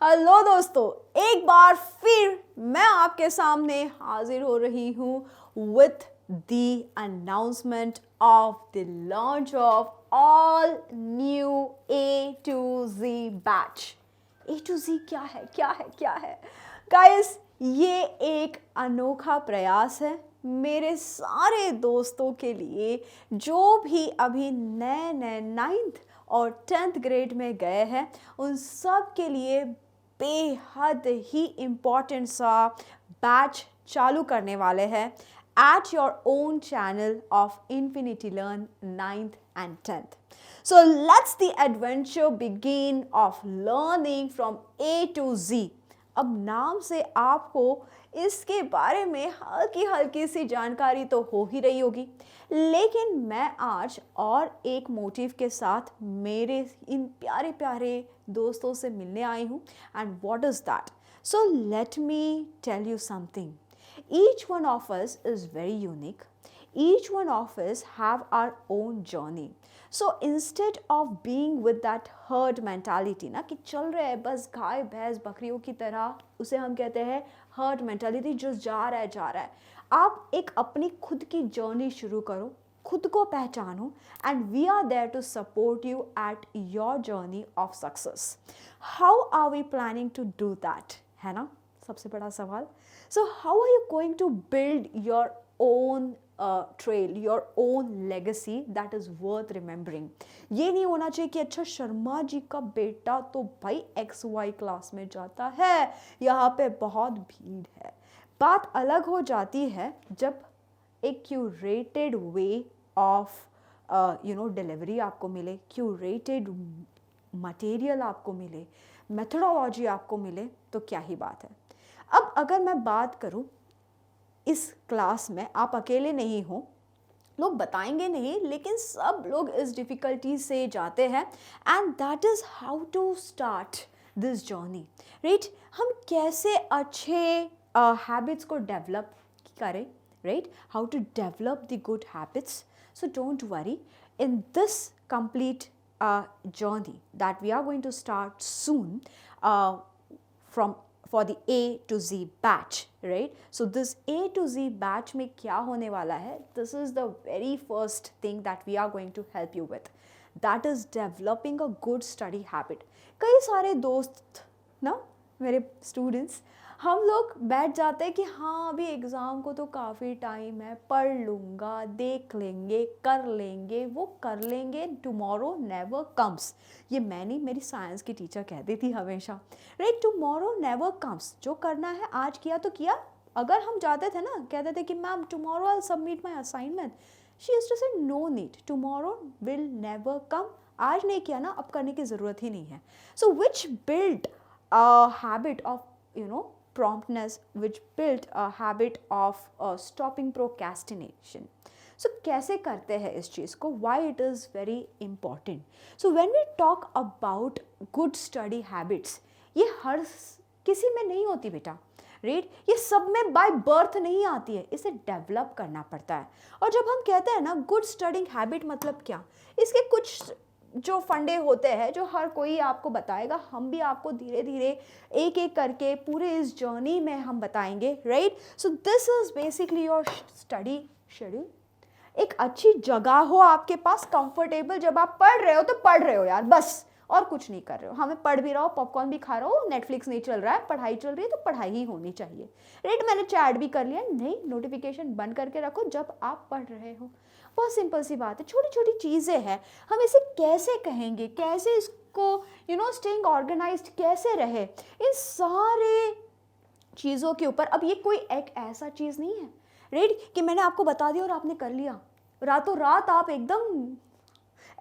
Hello दोस्तों, एक बार फिर मैं आपके सामने हाजिर हो रही हूँ with the announcement of the launch of all new A to G batch. A to G क्या है गाइस? ये एक अनोखा प्रयास है मेरे सारे दोस्तों के लिए जो भी अभी नए नए 9th और 10th ग्रेड में गए हैं, उन सब के लिए बेहद ही इम्पॉर्टेंट सा बैच चालू करने वाले हैं at your own channel of Infinity Learn 9th and 10th. So let's the adventure begin of learning from A to Z. अब नाम से आपको इसके बारे में हल्की हल्की सी जानकारी तो हो ही रही होगी, लेकिन मैं आज और एक मोटिव के साथ मेरे इन प्यारे प्यारे दोस्तों से मिलने आई हूँ। And what is that? So let me tell you something. Each one of us is very unique. Each one of us have our own journey. So instead of being with that herd mentality ना कि चल रहे हैं बस गाय भैंस बकरियों की तरह, उसे हम कहते हैं herd mentality, जो जा रहा है, आप एक अपनी खुद की जर्नी शुरू करो, खुद को पहचानो, and we are there to support you at your journey of success. How are we planning to do that? है ना सबसे बड़ा सवाल. So how are you going to build your own trail, your own legacy that is worth remembering? ये नहीं होना चाहिए कि अच्छा शर्मा जी का बेटा तो भाई XY क्लास में जाता है, यहाँ पे बहुत भीड़ है. बात अलग हो जाती है जब एक क्यूरेटेड वे ऑफ डिलीवरी आपको मिले, क्यूरेटेड मटेरियल आपको मिले, मेथोडोलॉजी आपको मिले, तो क्या ही बात है. अब अगर मैं बात करूं, इस क्लास में आप अकेले नहीं हो, लोग बताएंगे नहीं, लेकिन सब लोग इस डिफ़िकल्टी से जाते हैं. And that is how to start this journey, right? हम कैसे अच्छे हैबिट्स को डेवलप करें, right? How to develop the good habits. So don't worry, in this complete journey that we are going to start soon for the A to Z batch, right? So this A to Z batch में क्या होने वाला है? This is the very first thing that we are going to help you with. That is developing a good study habit. कई सारे दोस्त ना, मेरे स्टूडेंट्स, हम लोग बैठ जाते हैं कि हाँ अभी एग्ज़ाम को तो काफ़ी टाइम है, पढ़ लूँगा, देख लेंगे, कर लेंगे, वो कर लेंगे, टुमारो नेवर कम्स. ये मैं नहीं, मेरी साइंस की टीचर कहती थी हमेशा, राइट? Tomorrow never comes. जो करना है आज किया तो किया. अगर हम जाते थे ना, कहते थे कि ma'am tomorrow I submit my assignment, she used to say no need, tomorrow will never come. आज नहीं किया ना, अब करने की ज़रूरत ही नहीं है. सो विच build a habit of promptness, which built a habit of stopping procrastination. So कैसे करते हैं इस चीज़ को? Why it is very important? So when we talk about good study habits, ये हर किसी में नहीं होती बेटा, राइट? ये सब में बाय बर्थ नहीं आती है, इसे डेवलप करना पड़ता है. और जब हम कहते हैं ना गुड स्टडिंग हैबिट, मतलब क्या? इसके कुछ जो फंडे होते हैं जो हर कोई आपको बताएगा, हम भी आपको धीरे धीरे एक एक करके पूरे इस जर्नी में हम बताएंगे, right? So this is basically your study schedule. एक अच्छी जगह हो आपके पास, कंफर्टेबल. जब आप पढ़ रहे हो तो पढ़ रहे हो यार, बस, और कुछ नहीं कर रहे हो. हमें पढ़ भी रहा हो, पॉपकॉर्न भी खा रहे हो, नेटफ्लिक्स नहीं चल रहा है, पढ़ाई चल रही है, तो पढ़ाई ही होनी चाहिए, राइट? मैंने चैट भी कर लिया, नहीं, नोटिफिकेशन बंद करके रखो जब आप पढ़ रहे हो. बहुत सिंपल सी बात है, छोटी छोटी चीज़ें हैं. हम इसे कैसे कहेंगे, कैसे इसको स्टेइंग ऑर्गेनाइज्ड कैसे रहे, इन सारे चीज़ों के ऊपर. अब ये कोई एक ऐसा चीज़ नहीं है, राइट, कि मैंने आपको बता दिया और आपने कर लिया, रातों रात आप एकदम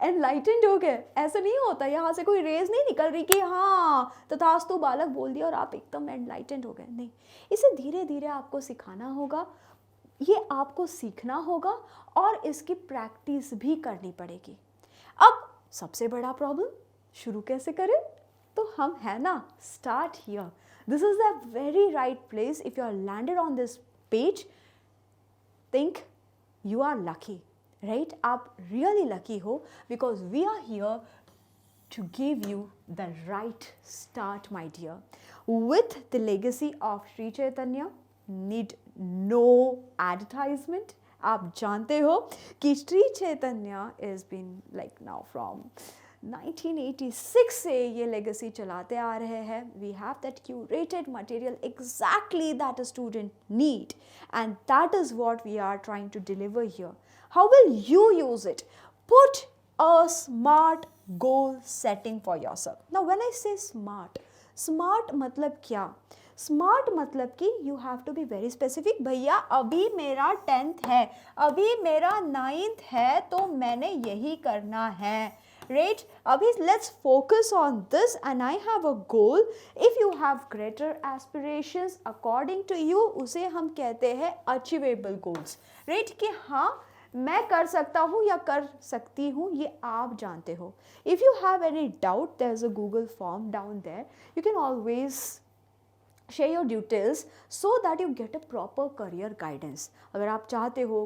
एनलाइटेंड हो गए. ऐसा नहीं होता. यहाँ से कोई रेज नहीं निकल रही कि हाँ तथास्तु बालक बोल दिया और आप एकदम एनलाइटेंड हो गए. नहीं, इसे धीरे धीरे आपको सिखाना होगा, ये आपको सीखना होगा, और इसकी प्रैक्टिस भी करनी पड़ेगी. अब सबसे बड़ा प्रॉब्लम, शुरू कैसे करें? तो हम है ना, start here. This is the very right place. If you are landed on this page, think you are lucky, right? आप रियली लकी हो, because we are here to give you the right start, my dear. With the legacy of Sri Chaitanya, need no advertisement. आप जानते हो कि Shri Chaitanya is been like now from 1986 से ये legacy चलाते आ रहे हैं. We have that curated material exactly that a student need, and that is what we are trying to deliver here. How will you use it? Put a smart goal setting for yourself. Now when I say smart, smart मतलब क्या? Smart मतलब कि you have to be very specific. भैया अभी मेरा 10th है, अभी मेरा 9th है, तो मैंने यही करना है, राइट? अभी let's focus on this and I have a goal. If you have greater aspirations according to you, उसे हम कहते हैं अचीवेबल गोल्स, राइट? कि हाँ मैं कर सकता हूँ या कर सकती हूँ, ये आप जानते हो. If you have any doubt, there is a Google form down there. You can always share your details so that you get a proper career guidance. अगर आप चाहते हो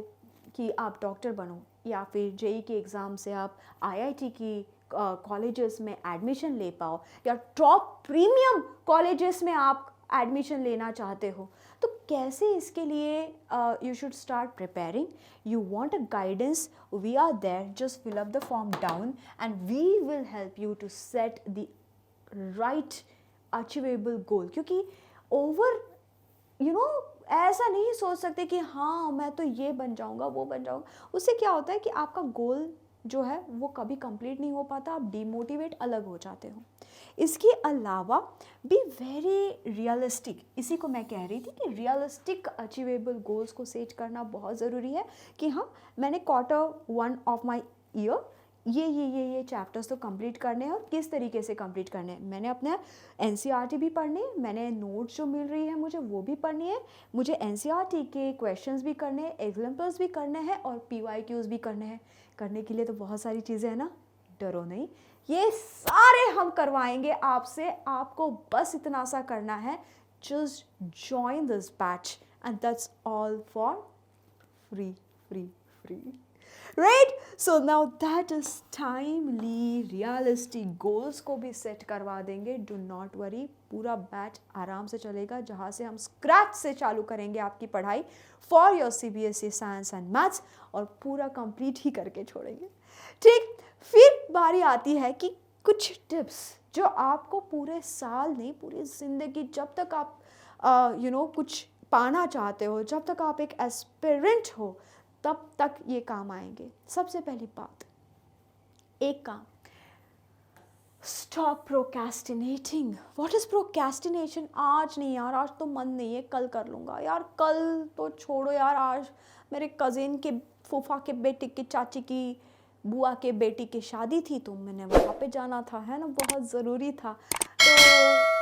कि आप डॉक्टर बनो या फिर जेई के एग्ज़ाम से आप आईआईटी की कॉलेजेस में एडमिशन ले पाओ या टॉप प्रीमियम कॉलेजेस में आप एडमिशन लेना चाहते हो, तो कैसे इसके लिए you should start preparing. You want a guidance, we are there. Just fill up the form down and we will help you to set the right achievable goal. क्योंकि ओवर ऐसा नहीं सोच सकते कि हाँ मैं तो ये बन जाऊँगा, वो बन जाऊँगा. उससे क्या होता है कि आपका गोल जो है वो कभी कंप्लीट नहीं हो पाता, आप डीमोटिवेट अलग हो जाते हो. इसके अलावा बी वेरी रियलिस्टिक. इसी को मैं कह रही थी कि रियलिस्टिक अचीवेबल गोल्स को सेट करना बहुत ज़रूरी है. कि हाँ मैंने Q1 ऑफ माई ईयर ये चैप्टर्स तो कंप्लीट करने हैं, और किस तरीके से कंप्लीट करने हैं. मैंने अपने एनसीईआरटी भी पढ़ने हैं, मैंने नोट्स जो मिल रही है मुझे वो भी पढ़नी है, मुझे एनसीईआरटी के क्वेश्चंस भी करने हैं, एग्जाम्पल्स भी करने हैं और पीवाईक्यूज भी करने हैं. करने के लिए तो बहुत सारी चीज़ें हैं ना, डरो नहीं, ये सारे हम करवाएंगे आपसे. आपको बस इतना सा करना है, just join this batch and that's all for free. Right? So now that is timely. Realistic goals को भी सेट करवा देंगे, डू नॉट वरी. पूरा बैच आराम से चलेगा, जहाँ से हम स्क्रैच से चालू करेंगे आपकी पढ़ाई for your CBSE science and maths, और पूरा कंप्लीट ही करके छोड़ेंगे. ठीक, फिर बारी आती है कि कुछ टिप्स जो आपको पूरे साल नहीं, पूरी ज़िंदगी, जब तक आप कुछ पाना चाहते हो, जब तक आप एक एस्पिरेंट हो, तब तक ये काम आएंगे. सबसे पहली बात, एक काम, stop procrastinating. What is procrastination? आज नहीं यार, आज तो मन नहीं है, कल कर लूँगा. यार कल तो छोड़ो यार, आज मेरे कज़िन के फूफा के बेटे की, चाची की बुआ के बेटी की शादी थी, तो मैंने वहाँ पे जाना था, है ना, बहुत ज़रूरी था, तो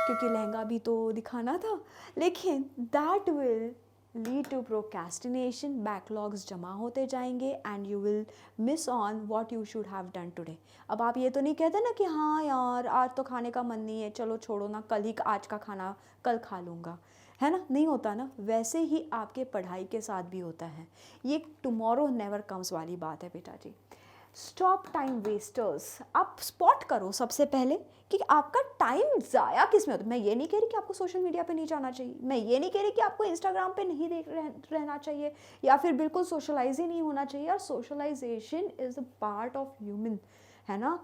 क्योंकि लहंगा भी तो दिखाना था. लेकिन that will lead to procrastination. Backlogs जमा होते जाएंगे and you will miss on what you should have done today. अब आप ये तो नहीं कहते ना कि हाँ यार आज तो खाने का मन नहीं है, चलो छोड़ो ना, कल ही आज का खाना कल खा लूँगा, है ना. नहीं होता ना. वैसे ही आपके पढ़ाई के साथ भी होता है. ये टुमारो नेवर कम्स वाली बात है बेटा जी. Stop time wasters. आप स्पॉट करो सबसे पहले कि आपका टाइम ज़ाया किस में होता है. मैं ये नहीं कह रही कि आपको सोशल मीडिया पे नहीं जाना चाहिए, मैं ये नहीं कह रही कि आपको इंस्टाग्राम पे नहीं रहना चाहिए या फिर बिल्कुल सोशलाइज ही नहीं होना चाहिए. यार socialization is a part of human, है ना.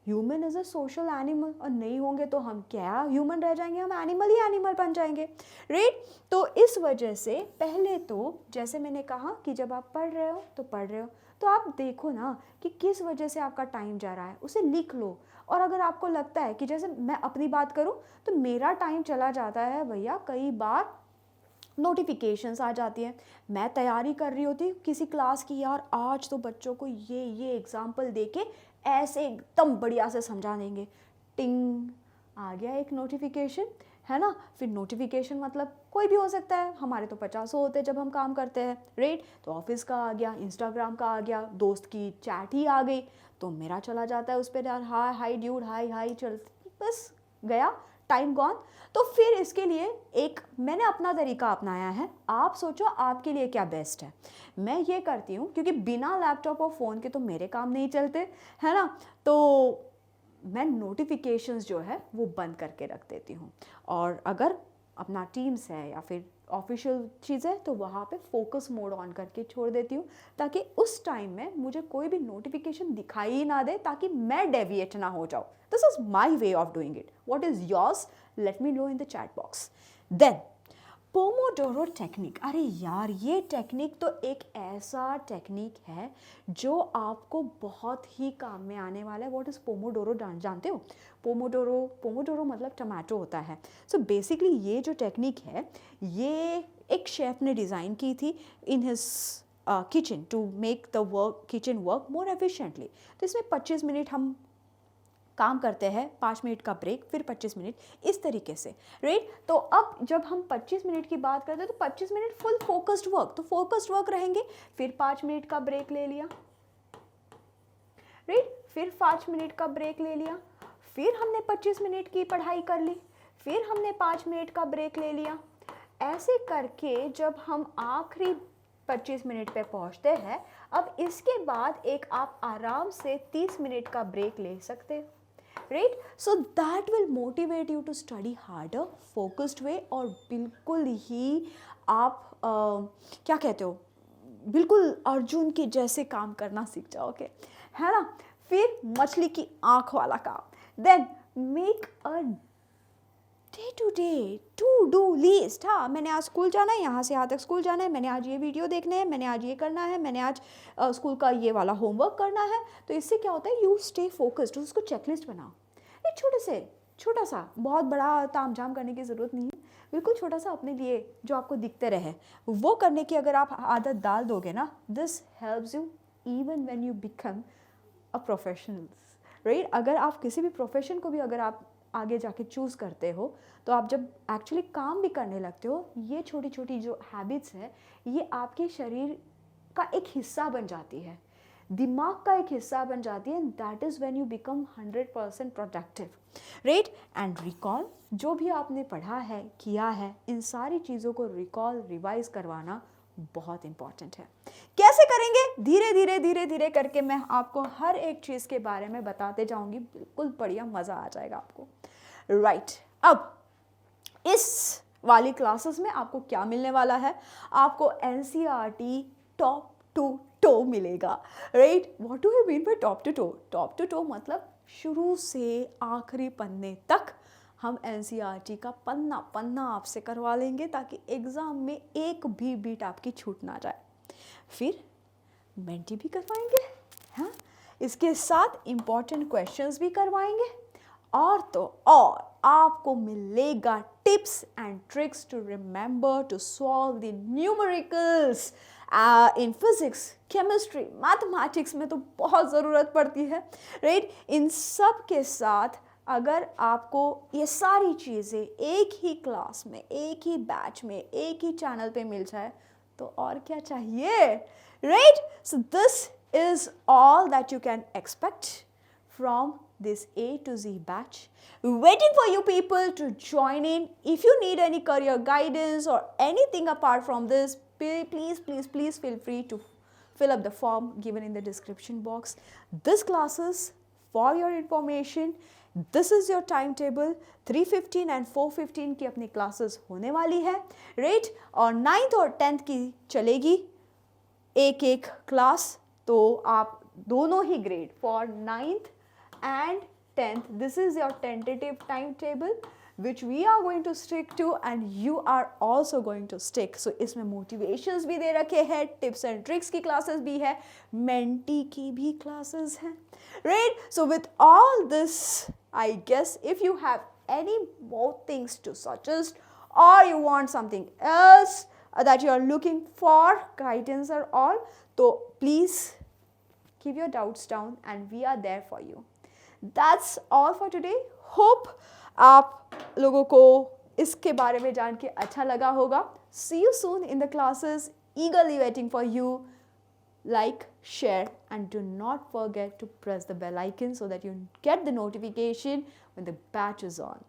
Human is a social animal, और नहीं होंगे तो हम क्या ह्यूमन रह जाएंगे, हम एनिमल ही एनिमल बन जाएंगे, राइट. तो इस वजह से पहले तो जैसे मैंने कहा कि जब आप पढ़ रहे हो तो पढ़ रहे हो, तो आप देखो ना कि किस वजह से आपका टाइम जा रहा है, उसे लिख लो. और अगर आपको लगता है कि जैसे मैं अपनी बात करूं तो मेरा टाइम चला जाता है भैया, कई बार नोटिफिकेशंस आ जाती हैं, मैं तैयारी कर रही होती किसी क्लास की, यार आज तो बच्चों को ये एग्जाम्पल देके ऐसे एकदम बढ़िया से समझा देंगे, टिंग आ गया एक नोटिफिकेशन, है ना. फिर नोटिफिकेशन मतलब कोई भी हो सकता है, हमारे तो 50 होते हैं जब हम काम करते हैं, राइट. तो ऑफिस का आ गया, इंस्टाग्राम का आ गया, दोस्त की चैट ही आ गई, तो मेरा चला जाता है उस पर, यार हाय ड्यूड, हाय चल, बस गया टाइम गॉन. तो फिर इसके लिए एक मैंने अपना तरीका अपनाया है. आप सोचो आपके लिए क्या बेस्ट है. मैं ये करती हूँ क्योंकि बिना लैपटॉप और फ़ोन के तो मेरे काम नहीं चलते, है ना. तो मैं नोटिफिकेशंस जो है वो बंद करके रख देती हूँ। और अगर अपना टीम्स है या फिर ऑफिशियल चीज़ है तो वहाँ पे फोकस मोड ऑन करके छोड़ देती हूँ, ताकि उस टाइम में मुझे कोई भी नोटिफिकेशन दिखाई ही ना दे, ताकि मैं डेविएट ना हो जाऊँ। This is my way of doing it. What is yours? Let me know in the chat box. Then pomodoro technique, अरे यार ये टेक्निक तो एक ऐसा टेक्निक है जो आपको बहुत ही काम में आने वाला है। व्हाट इज़ पोमोडोरो जानते हो? पोमोडोरो मतलब टमाटो होता है। सो बेसिकली ये जो टेक्निक है ये एक शेफ़ ने डिज़ाइन की थी in his kitchen to make the kitchen work more efficiently. तो इसमें 25 मिनट हम काम करते हैं, 5 मिनट का ब्रेक, फिर 25 मिनट, इस तरीके से, राइट। तो अब जब हम 25 मिनट की बात करते हैं तो 25 मिनट फुल फोकस्ड वर्क, तो फोकस्ड वर्क रहेंगे, फिर 5 मिनट का ब्रेक ले लिया, राइट, फिर 5 मिनट का ब्रेक ले लिया, फिर हमने 25 मिनट की पढ़ाई कर ली, फिर हमने 5 मिनट का ब्रेक ले लिया। ऐसे करके जब हम आखिरी 25 मिनट पे पहुंचते हैं, अब इसके बाद एक आप आराम से 30 मिनट का ब्रेक ले सकते हो, right. So that will motivate you to study harder, focused way, और बिल्कुल ही आप क्या कहते हो, बिल्कुल अर्जुन के जैसे काम करना सीख जाओगे, है ना। फिर मछली की आंख वाला काम। Then make a day to day to do list. हाँ, मैंने आज स्कूल जाना है, यहाँ से यहाँ तक स्कूल जाना है, मैंने आज ये वीडियो देखने हैं, मैंने आज ये करना है, मैंने आज स्कूल का ये वाला होमवर्क करना है। तो इससे क्या होता है, यू स्टे फोकस्ड। उसको चेकलिस्ट बनाओ, एक छोटा सा, बहुत बड़ा तामझाम करने की ज़रूरत नहीं है, बिल्कुल छोटा सा अपने लिए जो आपको दिखते रहे वो करने की अगर आप आदत डाल दोगे ना, this helps you even when you become a professional, right. अगर आप किसी भी प्रोफेशन को भी अगर आप आगे जाके चूज़ करते हो, तो आप जब एक्चुअली काम भी करने लगते हो, ये छोटी छोटी जो हैबिट्स है ये आपके शरीर का एक हिस्सा बन जाती है, दिमाग का एक हिस्सा बन जाती है, and that is when you become 100% productive, right. And recall, जो भी आपने पढ़ा है, किया है, इन सारी चीज़ों को रिकॉल, रिवाइज करवाना बहुत इंपॉर्टेंट है। कैसे करेंगे? धीरे धीरे करके मैं आपको हर एक चीज़ के बारे में बताते जाऊंगी, बिल्कुल बढ़िया मज़ा आ जाएगा आपको, राइट। अब इस वाली क्लासेस में आपको क्या मिलने वाला है? आपको NCERT टॉप टू टो मिलेगा, right. What do you mean by top to toe? Top to toe मतलब शुरू से आखिरी पन्ने तक हम NCERT का पन्ना पन्ना आपसे करवा लेंगे, ताकि एग्ज़ाम में एक भी बीट आपकी छूट ना जाए। फिर मेंटी भी करवाएंगे, हाँ, इसके साथ इम्पॉर्टेंट क्वेश्चंस भी करवाएंगे, और तो और आपको मिलेगा tips and tricks to remember to solve the numericals in physics, chemistry, mathematics में तो बहुत ज़रूरत पड़ती है, राइट। इन सब के साथ अगर आपको ये सारी चीज़ें एक ही क्लास में, एक ही बैच में, एक ही चैनल पे मिल जाए तो और क्या चाहिए, right. So this is all that you can expect from this A to Z batch, waiting for you people to join in. If you need any career guidance or anything apart from this, please feel free to fill up the form given in the description box. This classes, for your information, this is your timetable, 3:15 and 4:15 की अपनी classes होने वाली है, right? और 9th और 10th की चलेगी एक क्लास, तो आप दोनों ही grade for 9th and 10th, this is your tentative timetable which we are going to stick to and you are also going to stick. So इसमें motivations भी दे रखे हैं, tips and tricks की classes भी है, menti की भी classes हैं, right? So with all this, I guess if you have any more things to suggest or you want something else that you are looking for guidance or all, so please keep your doubts down and we are there for you. That's all for today. Hope आप लोगों को इसके बारे में जान के अच्छा लगा होगा. See you soon in the classes. Eagerly waiting for you. Like, share and do not forget to press the bell icon so that you get the notification when the batch is on.